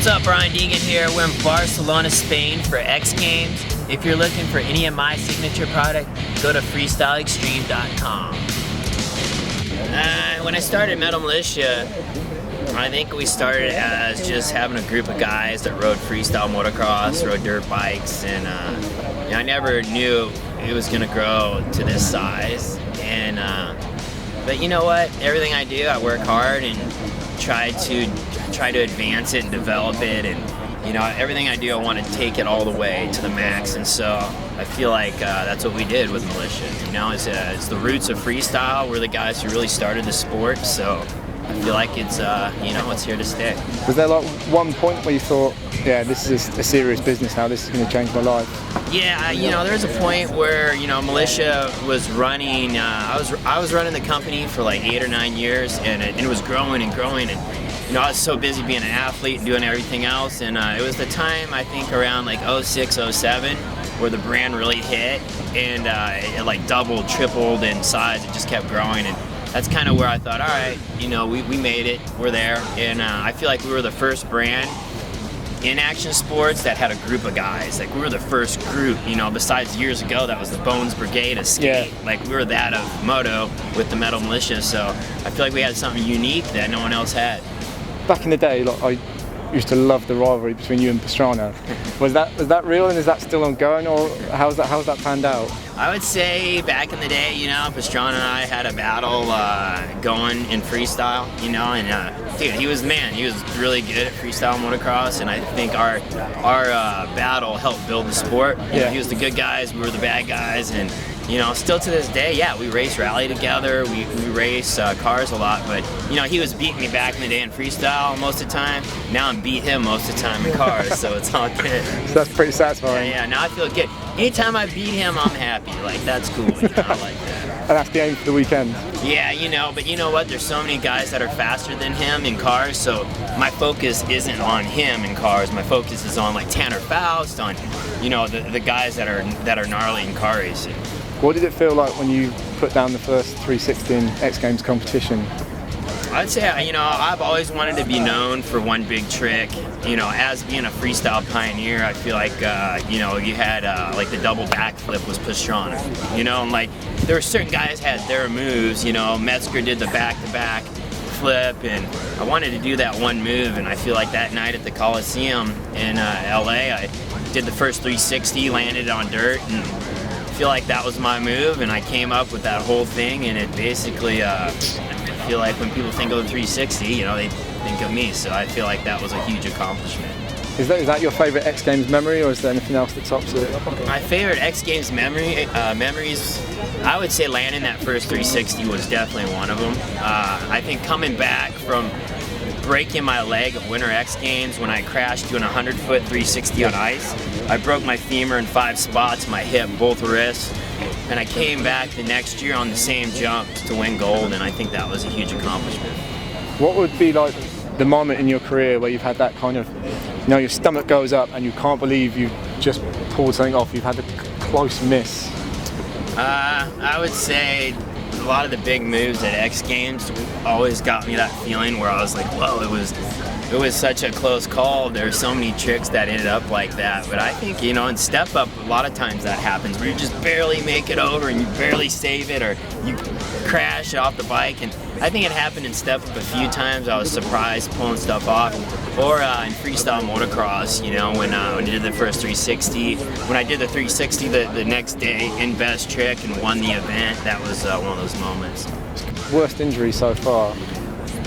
What's up, Brian Deegan here. We're in Barcelona, Spain for X Games. If you're looking for any of my signature product, go to FreestyleXtreme.com. When I started Metal Mulisha, I think we started as just having a group of guys that rode freestyle motocross, rode dirt bikes, and I never knew it was going to grow to this size. But you know what? Everything I do, I work hard and try to advance it and develop it, and everything I do, I want to take it all the way to the max. And so I feel like that's what we did with Mulisha. It's the roots of freestyle. We're the guys who really started the sport, so I feel like it's it's here to stay. Was there like one point where you thought, yeah, this is a serious business now, this is going to change my life? Yeah, there's a point where Mulisha was running. I was running the company for like 8 or 9 years, and it was growing and growing, and I was so busy being an athlete and doing everything else, and it was the time, I think, around like 06, 07, where the brand really hit, and it like doubled, tripled in size. It just kept growing, and that's kind of where I thought, all right, we made it, we're there. And I feel like we were the first brand in action sports that had a group of guys. Like, we were the first group, besides years ago that was the Bones Brigade of skate. Yeah. Like, we were that of moto with the Metal Mulisha, so I feel like we had something unique that no one else had. Back in the day, like, I used to love the rivalry between you and Pastrana. Was that real, and is that still ongoing, or how's that panned out? I would say back in the day, Pastrana and I had a battle going in freestyle, and dude, he was the man. He was really good at freestyle motocross, and I think our battle helped build the sport. Yeah. He was the good guys, we were the bad guys, and still to this day, yeah, we race rally together, we race cars a lot, but he was beating me back in the day in freestyle most of the time. Now I'm beat him most of the time in cars, so it's all good. So that's pretty satisfying. Yeah, now I feel good. Anytime I beat him, I'm happy. Like, that's cool. I like that. And that's the aim for the weekend. Yeah, but you know what? There's so many guys that are faster than him in cars, so my focus isn't on him in cars. My focus is on like Tanner Faust, on the guys that are gnarly in car racing. What did it feel like when you put down the first 360 in X Games competition? I'd say, I've always wanted to be known for one big trick. As being a freestyle pioneer, I feel like, you had, like, the double backflip was Pastrana. And, like, there were certain guys had their moves. Metzger did the back-to-back flip, and I wanted to do that one move, and I feel like that night at the Coliseum in LA, I did the first 360, landed on dirt, and I feel like that was my move, and I came up with that whole thing, and it basically, I feel like when people think of 360, they think of me, so I feel like that was a huge accomplishment. Is that your favorite X Games memory, or is there anything else that tops it? My favorite X Games memories, I would say landing that first 360 was definitely one of them. I think coming back from breaking my leg at Winter X Games when I crashed doing a 100-foot 360 on ice. I broke my femur in 5 spots, my hip, both wrists, and I came back the next year on the same jump to win gold, and I think that was a huge accomplishment. What would be like the moment in your career where you've had that kind of, your stomach goes up and you can't believe you've just pulled something off, you've had a close miss? I would say a lot of the big moves at X Games always got me that feeling where I was like, whoa, it was such a close call. There's so many tricks that ended up like that. But I think, in step up, a lot of times that happens where you just barely make it over and you barely save it, or you crash off the bike. And I think it happened in step up a few times. I was surprised pulling stuff off. Or in freestyle motocross, when I did the first 360. When I did the 360 the next day in best trick and won the event, that was one of those moments. Worst injury so far?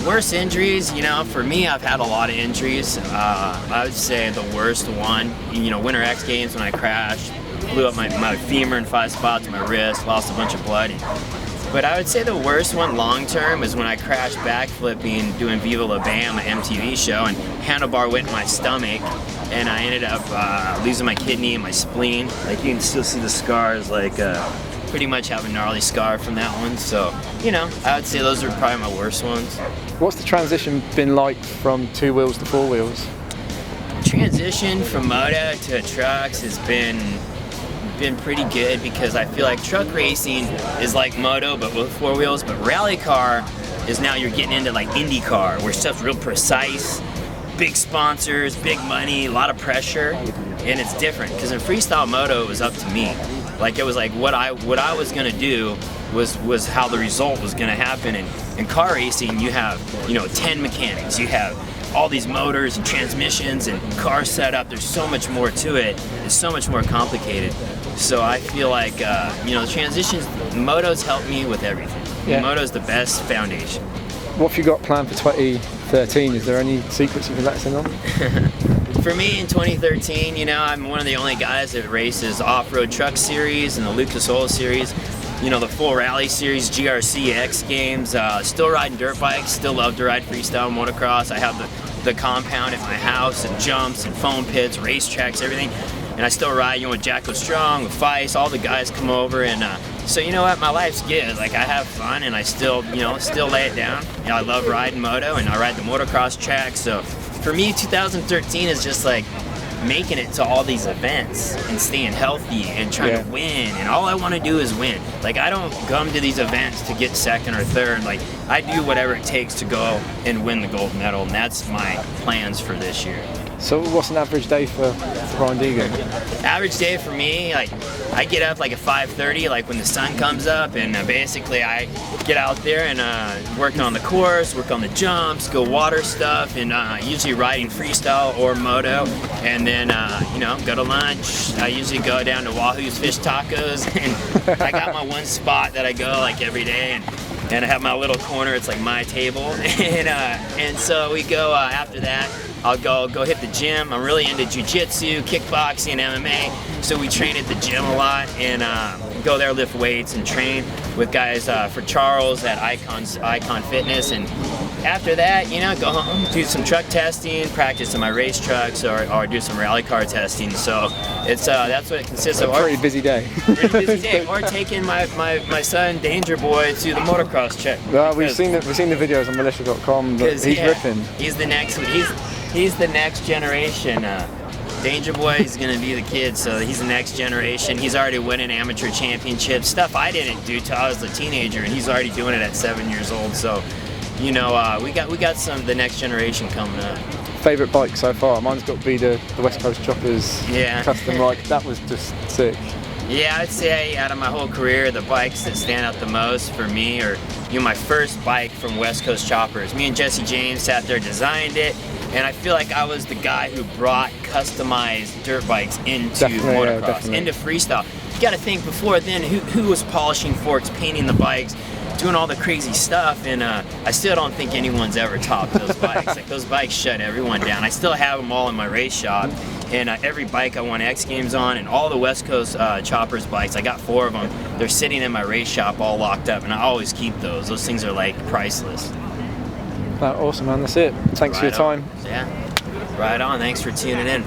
Worst injuries, for me, I've had a lot of injuries. I would say the worst one, Winter X Games when I crashed, blew up my femur in 5 spots, my wrist, lost a bunch of blood. But I would say the worst one long term is when I crashed backflipping doing Viva La Bam, an MTV show, and handlebar went in my stomach, and I ended up losing my kidney and my spleen. Like, you can still see the scars, like pretty much have a gnarly scar from that one. So, I would say those are probably my worst ones. What's the transition been like from 2 wheels to 4 wheels? Transition from moto to trucks has been pretty good, because I feel like truck racing is like moto but with 4 wheels, but rally car is now you're getting into like IndyCar where stuff's real precise, big sponsors, big money, a lot of pressure, and it's different because in freestyle moto it was up to me. Like it was like what I was gonna do was how the result was gonna happen. And in car racing, you have 10 mechanics, you have all these motors and transmissions and car setup. There's so much more to it. It's so much more complicated. So I feel like the transitions, moto's helped me with everything. Yeah. Moto's the best foundation. What have you got planned for 2013? Is there any secrets you can let us in on? For me in 2013, I'm one of the only guys that races off-road truck series and the Lucas Oil series. The full rally series, GRC, X Games, still riding dirt bikes, still love to ride freestyle motocross. I have the compound at my house and jumps and foam pits, racetracks, everything. And I still ride, with Jacko Strong, with Feist, all the guys come over. And so you know what, my life's good. Like I have fun and I still lay it down. I love riding moto and I ride the motocross track. So for me, 2013 is just like making it to all these events and staying healthy and trying to win, and all I want to do is win. Like I don't come to these events to get second or third. Like I do whatever it takes to go and win the gold medal, and that's my plans for this year. So what's an average day for Ryan Deegan? Average day for me, like I get up like at 5:30, like when the sun comes up, and basically I get out there and work on the course, work on the jumps, go water stuff, and usually riding freestyle or moto, and then go to lunch. I usually go down to Wahoo's Fish Tacos, and I got my one spot that I go like every day, and I have my little corner. It's like my table, and so we go after that. I'll go hit the gym. I'm really into jiu-jitsu, kickboxing, and MMA, so we train at the gym a lot and go there, lift weights, and train with guys for Charles at Icon Fitness. And after that, go home, do some truck testing, practice on my race trucks, or do some rally car testing. So it's that's what it consists of. A pretty busy day. Pretty busy day. Or taking my son Danger Boy to the motocross check. Well, we've seen the videos on Mulisha.com. He's ripping. He's the next generation. Danger Boy is going to be the kid, so he's the next generation. He's already winning amateur championships, stuff I didn't do till I was a teenager, and he's already doing it at 7 years old. So, we got the next generation coming up. Favorite bike so far? Mine's got to be the West Coast Choppers custom bike. That was just sick. Yeah, I'd say out of my whole career, the bikes that stand out the most for me are my first bike from West Coast Choppers. Me and Jesse James sat there, designed it. And I feel like I was the guy who brought customized dirt bikes into motocross, into freestyle. You gotta think, before then, who was polishing forks, painting the bikes, doing all the crazy stuff, and I still don't think anyone's ever topped those bikes. Like those bikes shut everyone down. I still have them all in my race shop, and every bike I won X Games on, and all the West Coast Choppers bikes, I got 4 of them. They're sitting in my race shop all locked up, and I always keep those. Those things are like priceless. Awesome, man. That's it. Thanks for your time. Yeah, right on. Thanks for tuning in.